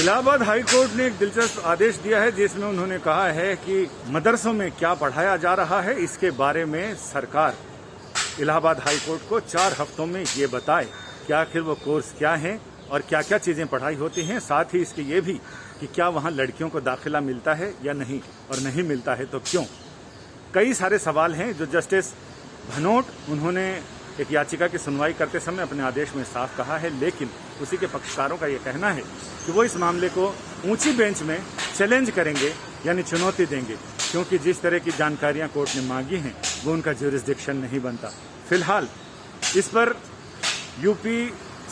Allahabad high court ने एक दिलचस्प आदेश दिया है जिसमें उन्होंने कहा है कि मदरसों में क्या पढ़ाया जा रहा है इसके बारे में सरकार इलाहाबाद हाई कोर्ट को 4 हफ्तों में ये बताए कि आखिर वो कोर्स क्या हैं और क्या क्या चीज़ें पढ़ाई होती हैं। साथ ही इसके ये भी कि क्या वहाँ लड़कियों को दाखिला मिलता है या नहीं, और नहीं मिलता है तो क्यों। कई सारे सवाल हैं जो जस्टिस भनोट उन्होंने एक याचिका की सुनवाई करते समय अपने आदेश में साफ कहा है, लेकिन उसी के पक्षकारों का ये कहना है कि वो इस मामले को ऊंची बेंच में चैलेंज करेंगे, यानी चुनौती देंगे, क्योंकि जिस तरह की जानकारियां कोर्ट ने मांगी हैं वो उनका ज्यूरिसडिक्शन नहीं बनता। फिलहाल इस पर UP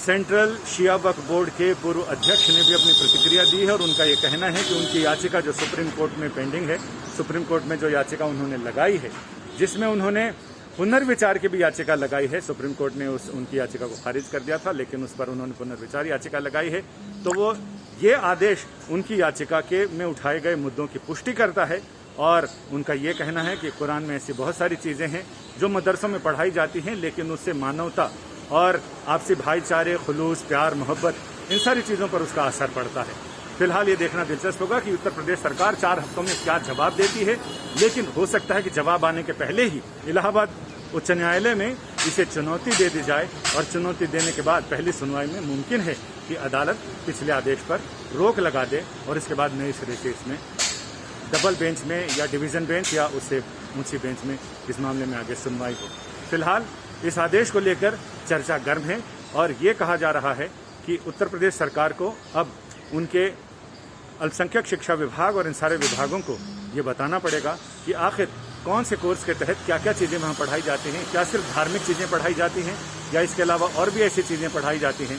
central Shia Waqf board के पूर्व अध्यक्ष ने भी अपनी प्रतिक्रिया दी है और उनका ये कहना है कि उनकी याचिका जो सुप्रीम कोर्ट में पेंडिंग है, सुप्रीम कोर्ट में जो याचिका उन्होंने लगाई है जिसमें उन्होंने पुनर्विचार की भी याचिका लगाई है, सुप्रीम कोर्ट ने उनकी याचिका को खारिज कर दिया था, लेकिन उस पर उन्होंने पुनर्विचार याचिका लगाई है, तो वो ये आदेश उनकी याचिका के में उठाए गए मुद्दों की पुष्टि करता है। और उनका ये कहना है कि कुरान में ऐसी बहुत सारी चीज़ें हैं जो मदरसों में पढ़ाई जाती हैं, लेकिन उससे मानवता और आपसी भाईचारे, खुलूस, प्यार, मोहब्बत, इन सारी चीज़ों पर उसका असर पड़ता है। फिलहाल ये देखना दिलचस्प होगा कि उत्तर प्रदेश सरकार 4 हफ्तों में क्या जवाब देती है, लेकिन हो सकता है कि जवाब आने के पहले ही इलाहाबाद उच्च न्यायालय में इसे चुनौती दे दी जाए, और चुनौती देने के बाद पहली सुनवाई में मुमकिन है कि अदालत पिछले आदेश पर रोक लगा दे और इसके बाद नए सिरे से इसमें डबल बेंच में या डिवीज़न बेंच या उससे ऊंची बेंच में इस मामले में आगे सुनवाई हो। फिलहाल इस आदेश को लेकर चर्चा गर्म है और ये कहा जा रहा है कि उत्तर प्रदेश सरकार को अब उनके अल्पसंख्यक शिक्षा विभाग और इन सारे विभागों को ये बताना पड़ेगा कि आखिर कौन से कोर्स के तहत क्या क्या चीज़ें वहाँ पढ़ाई जाती हैं, क्या सिर्फ धार्मिक चीज़ें पढ़ाई जाती हैं या इसके अलावा और भी ऐसी चीज़ें पढ़ाई जाती हैं।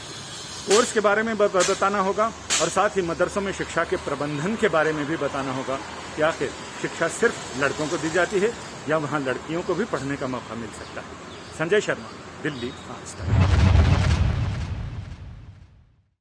कोर्स के बारे में बताना होगा और साथ ही मदरसों में शिक्षा के प्रबंधन के बारे में भी बताना होगा कि आखिर शिक्षा सिर्फ लड़कों को दी जाती है या वहाँ लड़कियों को भी पढ़ने का मौका मिल सकता है। संजय शर्मा, दिल्ली, आज तक।